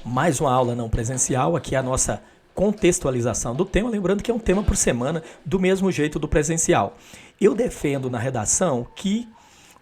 Mais uma aula não presencial, aqui é a nossa contextualização do tema, lembrando que é um tema por semana, do mesmo jeito do presencial. Eu defendo na redação que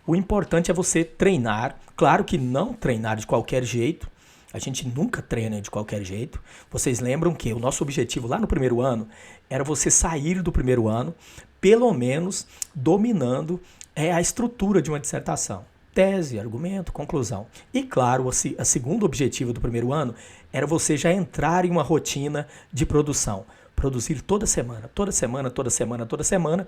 o importante é você treinar, claro que não treinar de qualquer jeito, a gente nunca treina de qualquer jeito. Vocês lembram que o nosso objetivo lá no primeiro ano era você sair do primeiro ano, pelo menos dominando a estrutura de uma dissertação. Tese, argumento, conclusão. E claro, o segundo objetivo do primeiro ano era você já entrar em uma rotina de produção. Produzir toda semana, toda semana, toda semana, toda semana,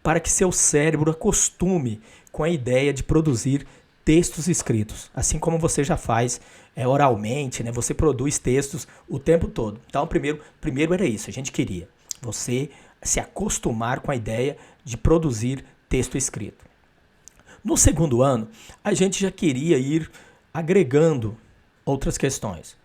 para que seu cérebro acostume com a ideia de produzir textos escritos, assim como você já faz oralmente, né? Você produz textos o tempo todo. Então, primeiro era isso, a gente queria você se acostumar com a ideia de produzir texto escrito. No segundo ano, a gente já queria ir agregando outras questões.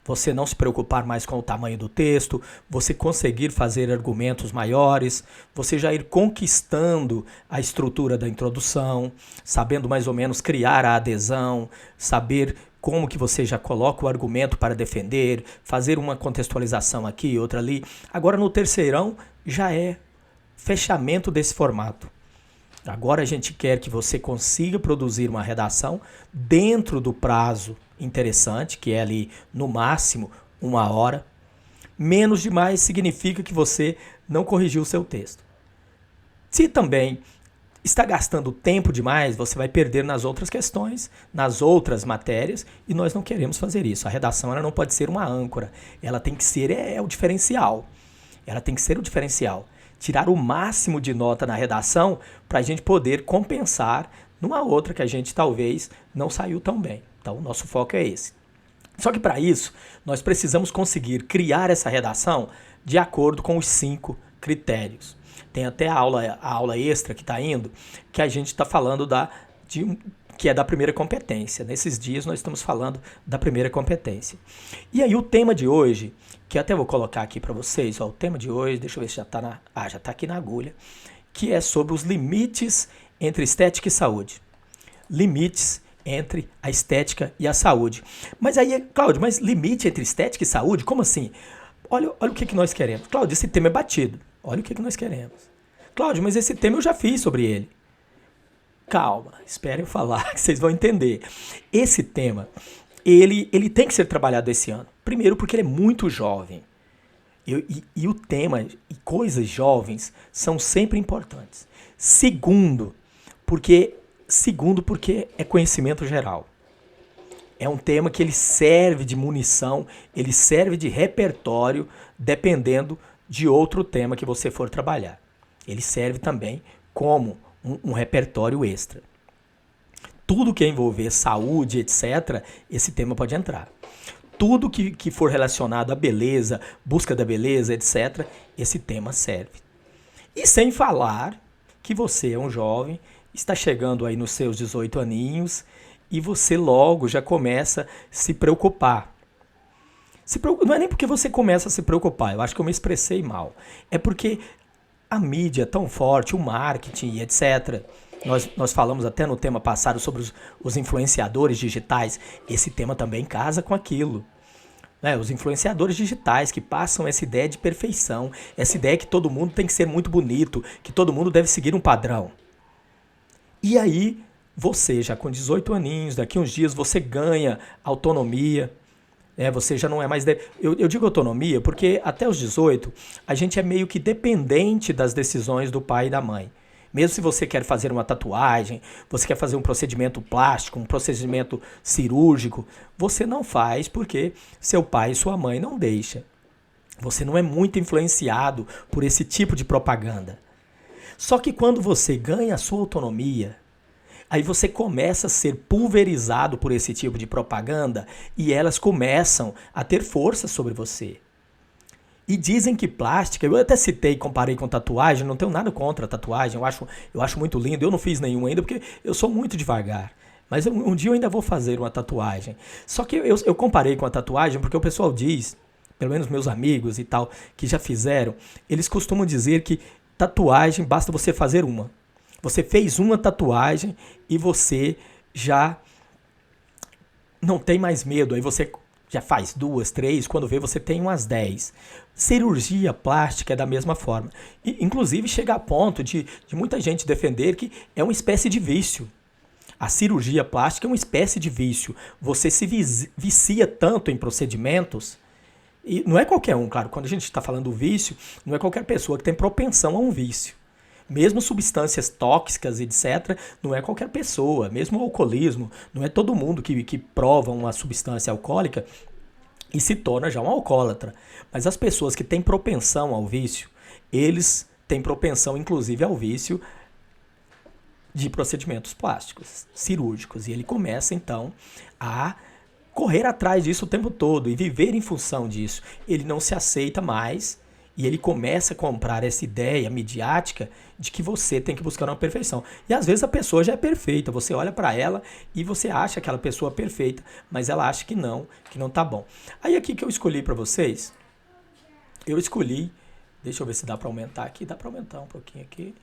Você não se preocupar mais com o tamanho do texto, você conseguir fazer argumentos maiores, você já ir conquistando a estrutura da introdução, sabendo mais ou menos criar a adesão, saber como que você já coloca o argumento para defender, fazer uma contextualização aqui, outra ali. Agora no terceirão já é fechamento desse formato. Agora a gente quer que você consiga produzir uma redação dentro do prazo interessante, que é ali no máximo 1 hora. Menos demais significa que você não corrigiu o seu texto. Se também está gastando tempo demais, você vai perder nas outras questões, nas outras matérias, e nós não queremos fazer isso. A redação ela não pode ser uma âncora, ela tem que ser o diferencial. Ela tem que ser o diferencial. Tirar o máximo de nota na redação para a gente poder compensar numa outra que a gente talvez não saiu tão bem. Então, o nosso foco é esse. Só que para isso, nós precisamos conseguir criar essa redação de acordo com os 5 critérios. Tem até a aula extra que está indo, que a gente está falando que é da primeira competência. Nesses dias nós estamos falando da primeira competência. E aí o tema de hoje, que até vou colocar aqui para vocês, o tema de hoje, deixa eu ver se já está já está aqui na agulha, que é sobre os limites entre estética e saúde. Limites entre a estética e a saúde. Mas aí, Cláudio, limite entre estética e saúde? Como assim? Olha o que nós queremos. Cláudio, esse tema é batido. Olha o que nós queremos. Cláudio, mas esse tema eu já fiz sobre ele. Calma, esperem eu falar que vocês vão entender. Esse tema, ele tem que ser trabalhado esse ano. Primeiro porque ele é muito jovem. E o tema e coisas jovens são sempre importantes. Segundo, porque é conhecimento geral. É um tema que ele serve de munição, ele serve de repertório, dependendo de outro tema que você for trabalhar. Ele serve também como um repertório extra. Tudo que envolver saúde, etc., esse tema pode entrar. Tudo que for relacionado à beleza, busca da beleza, etc., esse tema serve. E sem falar que você é um jovem, está chegando aí nos seus 18 aninhos e você logo já começa a se preocupar. Não é nem porque você começa a se preocupar, eu acho que eu me expressei mal. É porque a mídia é tão forte, o marketing e etc. Nós falamos até no tema passado sobre os influenciadores digitais. Esse tema também casa com aquilo. Né? Os influenciadores digitais que passam essa ideia de perfeição, essa ideia que todo mundo tem que ser muito bonito, que todo mundo deve seguir um padrão. E aí, você já com 18 aninhos, daqui uns dias você ganha autonomia. Você já não é mais... Eu digo autonomia porque até os 18 a gente é meio que dependente das decisões do pai e da mãe. Mesmo se você quer fazer uma tatuagem, você quer fazer um procedimento plástico, um procedimento cirúrgico, você não faz porque seu pai e sua mãe não deixam. Você não é muito influenciado por esse tipo de propaganda. Só que quando você ganha a sua autonomia, aí você começa a ser pulverizado por esse tipo de propaganda e elas começam a ter força sobre você. E dizem que plástica, eu até citei, comparei com tatuagem, não tenho nada contra a tatuagem, eu acho muito lindo, eu não fiz nenhum ainda porque eu sou muito devagar. Mas um dia eu ainda vou fazer uma tatuagem. Só que eu comparei com a tatuagem porque o pessoal diz, pelo menos meus amigos e tal, que já fizeram, eles costumam dizer que tatuagem basta você fazer uma. Você fez uma tatuagem e você já não tem mais medo. Aí você já faz 2, 3, quando vê você tem umas 10. Cirurgia plástica é da mesma forma. E, inclusive chega a ponto de muita gente defender que é uma espécie de vício. A cirurgia plástica é uma espécie de vício. Você se vicia tanto em procedimentos, e não é qualquer um, claro, quando a gente está falando do vício, não é qualquer pessoa que tem propensão a um vício. Mesmo substâncias tóxicas, etc., não é qualquer pessoa. Mesmo o alcoolismo, não é todo mundo que prova uma substância alcoólica e se torna já um alcoólatra. Mas as pessoas que têm propensão ao vício, eles têm propensão, inclusive, ao vício de procedimentos plásticos, cirúrgicos. E ele começa, então, a correr atrás disso o tempo todo e viver em função disso. Ele não se aceita mais e ele começa a comprar essa ideia midiática de que você tem que buscar uma perfeição. E às vezes a pessoa já é perfeita, você olha para ela e você acha aquela pessoa perfeita, mas ela acha que não tá bom. Aí aqui que eu escolhi para vocês, deixa eu ver se dá para aumentar aqui, dá para aumentar um pouquinho aqui.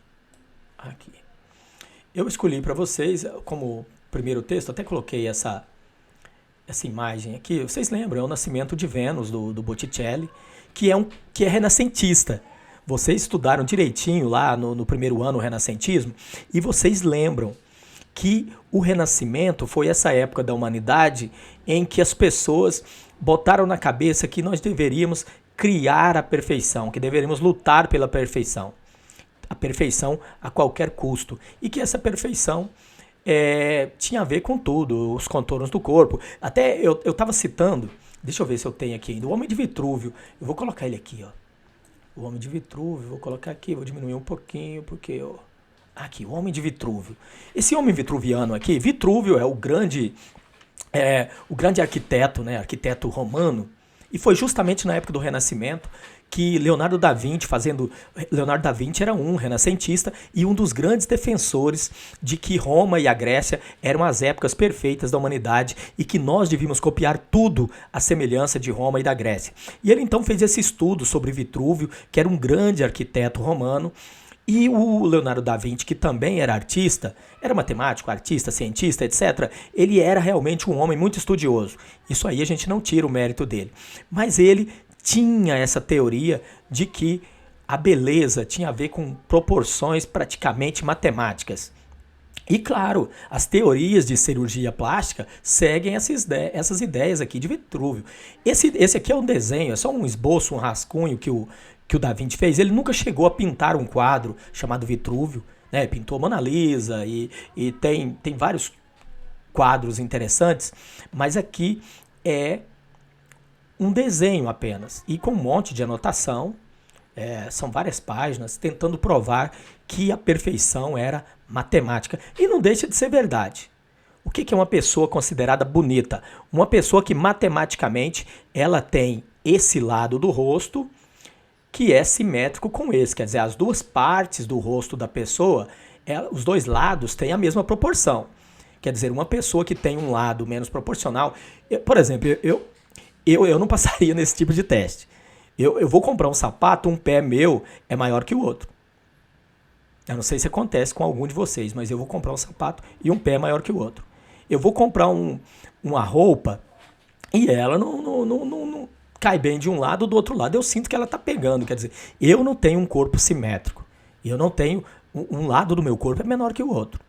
Eu escolhi para vocês, como primeiro texto, até coloquei essa imagem aqui, vocês lembram, é o Nascimento de Vênus, do Botticelli, que é renascentista. Vocês estudaram direitinho lá no primeiro ano o renascentismo, e vocês lembram que o Renascimento foi essa época da humanidade em que as pessoas botaram na cabeça que nós deveríamos criar a perfeição, que deveríamos lutar pela perfeição. A perfeição a qualquer custo. E que essa perfeição tinha a ver com tudo, os contornos do corpo. Até eu estava citando, deixa eu ver se eu tenho aqui ainda, o Homem de Vitrúvio. Eu vou colocar ele aqui, ó. O Homem de Vitrúvio, vou colocar aqui, vou diminuir um pouquinho, porque... Aqui, o Homem de Vitrúvio. Esse homem vitruviano aqui, Vitrúvio é o grande arquiteto, né, arquiteto romano, e foi justamente na época do Renascimento que Leonardo da Vinci era um renascentista e um dos grandes defensores de que Roma e a Grécia eram as épocas perfeitas da humanidade e que nós devíamos copiar tudo à semelhança de Roma e da Grécia. E ele então fez esse estudo sobre Vitrúvio, que era um grande arquiteto romano, e o Leonardo da Vinci, que também era artista, era matemático, artista, cientista, etc., ele era realmente um homem muito estudioso. Isso aí a gente não tira o mérito dele. Mas ele tinha essa teoria de que a beleza tinha a ver com proporções praticamente matemáticas. E claro, as teorias de cirurgia plástica seguem essas ideias aqui de Vitrúvio. Esse aqui é um desenho, é só um esboço, um rascunho que o Da Vinci fez. Ele nunca chegou a pintar um quadro chamado Vitrúvio, né? Pintou Mona Lisa e tem vários quadros interessantes, mas aqui é um desenho apenas, e com um monte de anotação, são várias páginas, tentando provar que a perfeição era matemática. E não deixa de ser verdade. O que é uma pessoa considerada bonita? Uma pessoa que matematicamente ela tem esse lado do rosto que é simétrico com esse, quer dizer, as duas partes do rosto da pessoa, os dois lados têm a mesma proporção. Quer dizer, uma pessoa que tem um lado menos proporcional, por exemplo, eu não passaria nesse tipo de teste. Eu vou comprar um sapato, um pé meu é maior que o outro. Eu não sei se acontece com algum de vocês, mas eu vou comprar um sapato e um pé é maior que o outro. Eu vou comprar uma roupa e ela não cai bem de um lado ou do outro lado. Eu sinto que ela está pegando. Quer dizer, eu não tenho um corpo simétrico. Eu não tenho... Um lado do meu corpo é menor que o outro.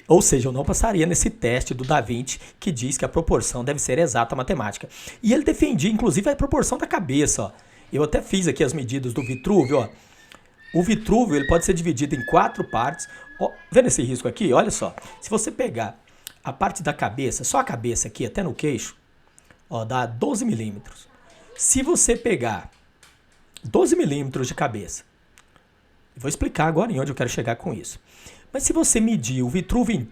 Ou seja, eu não passaria nesse teste do Da Vinci que diz que a proporção deve ser exata matemática. E ele defendia, inclusive, a proporção da cabeça. Ó. Eu até fiz aqui as medidas do Vitrúvio. Ó. O Vitrúvio ele pode ser dividido em 4 partes. Ó, vendo esse risco aqui? Olha só. Se você pegar a parte da cabeça, só a cabeça aqui, até no queixo, ó, dá 12 milímetros. Se você pegar 12 milímetros de cabeça, vou explicar agora em onde eu quero chegar com isso. Mas se você medir o Vitrúvio,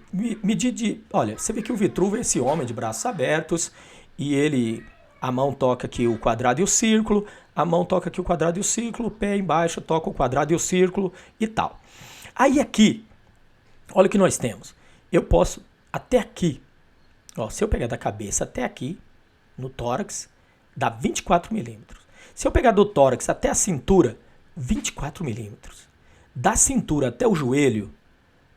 olha, você vê que o Vitrúvio é esse homem de braços abertos e a mão toca aqui o quadrado e o círculo, a mão toca aqui o quadrado e o círculo, o pé embaixo toca o quadrado e o círculo e tal. Aí aqui, olha o que nós temos. Eu posso, até aqui, ó, se eu pegar da cabeça até aqui, no tórax, dá 24 milímetros. Se eu pegar do tórax até a cintura, 24 milímetros. Da cintura até o joelho,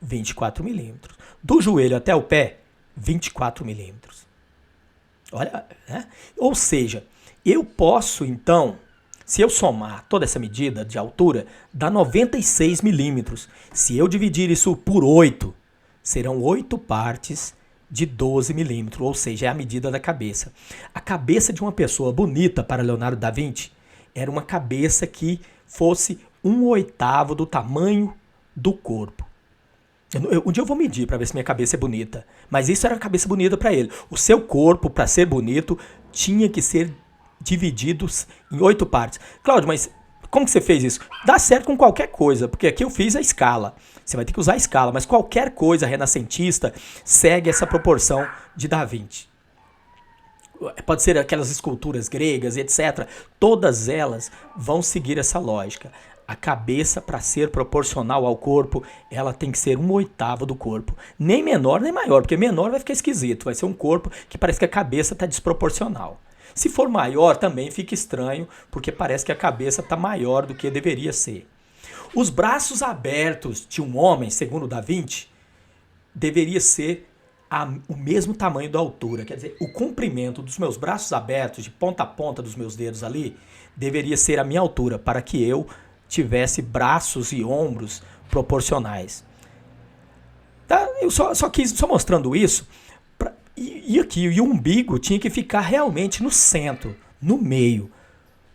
24 milímetros. Do joelho até o pé, 24 milímetros. Olha, né? Ou seja, eu posso então, se eu somar toda essa medida de altura, dá 96 milímetros. Se eu dividir isso por 8, serão 8 partes de 12 milímetros, ou seja, é a medida da cabeça. A cabeça de uma pessoa bonita para Leonardo da Vinci era uma cabeça que fosse 1/8 do tamanho do corpo. Um dia eu vou medir para ver se minha cabeça é bonita. Mas isso era a cabeça bonita para ele. O seu corpo, para ser bonito, tinha que ser dividido em 8 partes. Cláudio, mas como que você fez isso? Dá certo com qualquer coisa, porque aqui eu fiz a escala. Você vai ter que usar a escala, mas qualquer coisa renascentista segue essa proporção de Da Vinci. Pode ser aquelas esculturas gregas, etc. Todas elas vão seguir essa lógica. A cabeça, para ser proporcional ao corpo, ela tem que ser 1/8 do corpo. Nem menor, nem maior, porque menor vai ficar esquisito. Vai ser um corpo que parece que a cabeça está desproporcional. Se for maior, também fica estranho, porque parece que a cabeça está maior do que deveria ser. Os braços abertos de um homem, segundo Da Vinci, deveria ser o mesmo tamanho da altura. Quer dizer, o comprimento dos meus braços abertos, de ponta a ponta dos meus dedos ali, deveria ser a minha altura, para que eu tivesse braços e ombros proporcionais. Tá? Eu só mostrando isso. E aqui, e o umbigo tinha que ficar realmente no centro, no meio.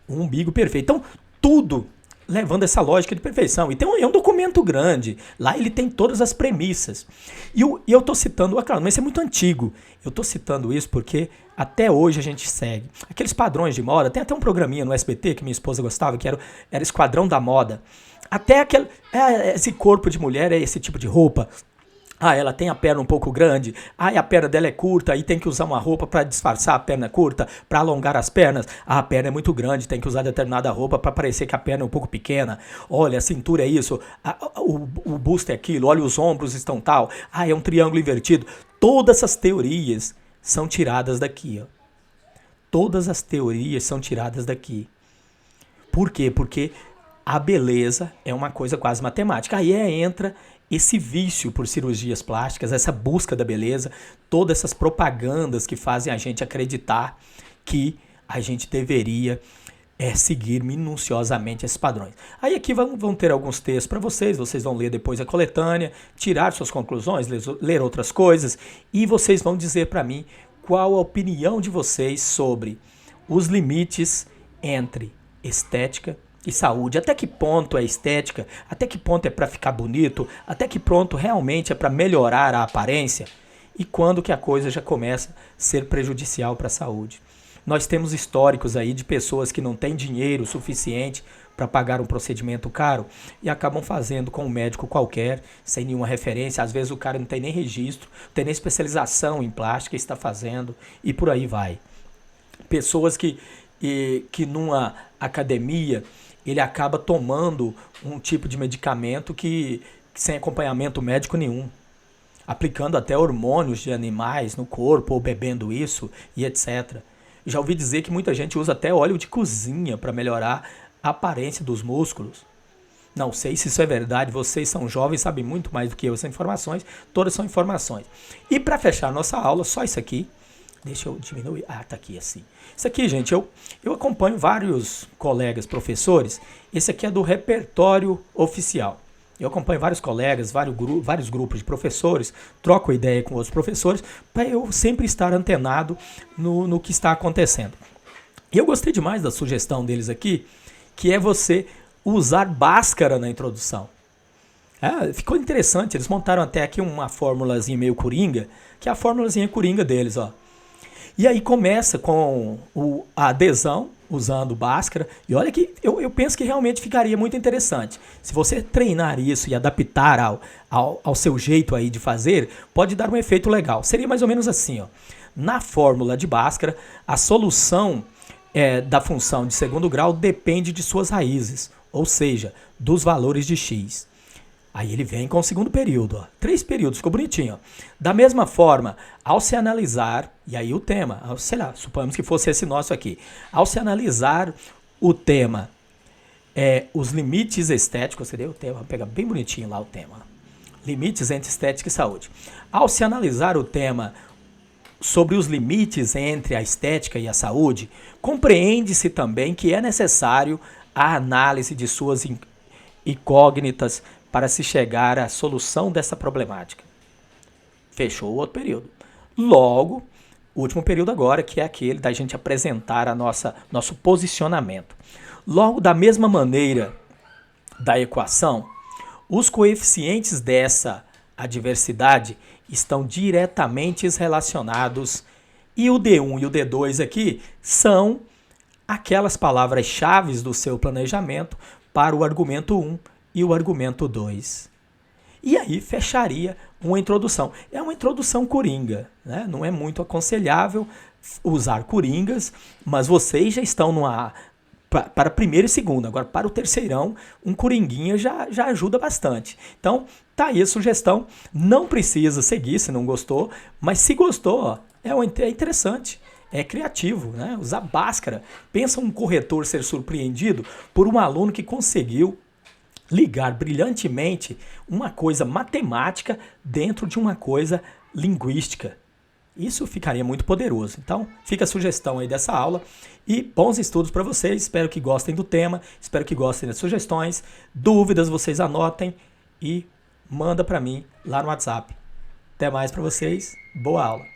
Um umbigo perfeito. Então, tudo levando essa lógica de perfeição. Então, é um documento grande. Lá ele tem todas as premissas. E eu estou citando, claro, mas isso é muito antigo. Eu estou citando isso porque até hoje a gente segue. Aqueles padrões de moda, tem até um programinha no SBT que minha esposa gostava, que era Esquadrão da Moda. Até esse corpo de mulher, é esse tipo de roupa. Ela tem a perna um pouco grande. A perna dela é curta e tem que usar uma roupa para disfarçar a perna curta, para alongar as pernas. A perna é muito grande, tem que usar determinada roupa para parecer que a perna é um pouco pequena. Olha, a cintura é isso, o busto é aquilo, olha, os ombros estão tal. É um triângulo invertido. Todas essas teorias são tiradas daqui. Ó. Todas as teorias são tiradas daqui. Por quê? Porque a beleza é uma coisa quase matemática. Aí entra esse vício por cirurgias plásticas, essa busca da beleza, todas essas propagandas que fazem a gente acreditar que a gente deveria seguir minuciosamente esses padrões. Aí aqui vão ter alguns textos para vocês vão ler depois a coletânea, tirar suas conclusões, ler outras coisas, e vocês vão dizer para mim qual a opinião de vocês sobre os limites entre estética e saúde. Até que ponto é estética? Até que ponto é para ficar bonito? Até que ponto realmente é para melhorar a aparência? E quando que a coisa já começa a ser prejudicial para a saúde? Nós temos históricos aí de pessoas que não têm dinheiro suficiente para pagar um procedimento caro e acabam fazendo com um médico qualquer, sem nenhuma referência. Às vezes o cara não tem nem registro, não tem nem especialização em plástica e está fazendo, e por aí vai. Pessoas que numa academia ele acaba tomando um tipo de medicamento que sem acompanhamento médico nenhum, aplicando até hormônios de animais no corpo ou bebendo isso e etc. Já ouvi dizer que muita gente usa até óleo de cozinha para melhorar a aparência dos músculos. Não sei se isso é verdade, vocês são jovens, sabem muito mais do que eu essas informações, todas são informações. E para fechar a nossa aula, só isso aqui. Deixa eu diminuir. Tá aqui assim. Isso aqui, gente, eu acompanho vários colegas professores. Esse aqui é do repertório oficial. Eu acompanho vários colegas, vários grupos de professores, troco ideia com outros professores, para eu sempre estar antenado no que está acontecendo. E eu gostei demais da sugestão deles aqui, que é você usar Bhaskara na introdução. Ficou interessante, eles montaram até aqui uma formulazinha meio coringa, que é a formulazinha coringa deles, ó. E aí começa com a adesão, usando Bhaskara. E olha que eu penso que realmente ficaria muito interessante. Se você treinar isso e adaptar ao seu jeito aí de fazer, pode dar um efeito legal. Seria mais ou menos assim, ó. Na fórmula de Bhaskara, a solução da função de segundo grau depende de suas raízes, ou seja, dos valores de x. Aí ele vem com o segundo período, ó. 3 períodos, ficou bonitinho. Ó. Da mesma forma, ao se analisar, e aí o tema, sei lá, suponhamos que fosse esse nosso aqui. Ao se analisar o tema, os limites estéticos, seria o tema, vou pegar bem bonitinho lá o tema. Limites entre estética e saúde. Ao se analisar o tema, sobre os limites entre a estética e a saúde, compreende-se também que é necessário a análise de suas incógnitas para se chegar à solução dessa problemática. Fechou o outro período. Logo, o último período agora, que é aquele da gente apresentar nosso posicionamento. Logo, da mesma maneira da equação, os coeficientes dessa adversidade estão diretamente relacionados e o D1 e o D2 aqui são aquelas palavras-chave do seu planejamento para o argumento 1 e o argumento 2. E aí fecharia uma introdução. É uma introdução coringa, né? Não é muito aconselhável usar coringas, mas vocês já estão para primeiro e segundo. Agora, para o terceirão, um coringuinha já ajuda bastante. Então, tá aí a sugestão. Não precisa seguir se não gostou, mas se gostou, ó, é interessante. É criativo, né? Usar Bhaskara. Pensa um corretor ser surpreendido por um aluno que conseguiu ligar brilhantemente uma coisa matemática dentro de uma coisa linguística. Isso ficaria muito poderoso. Então, fica a sugestão aí dessa aula e bons estudos para vocês. Espero que gostem do tema, espero que gostem das sugestões. Dúvidas vocês anotem e manda para mim lá no WhatsApp. Até mais para vocês. Boa aula.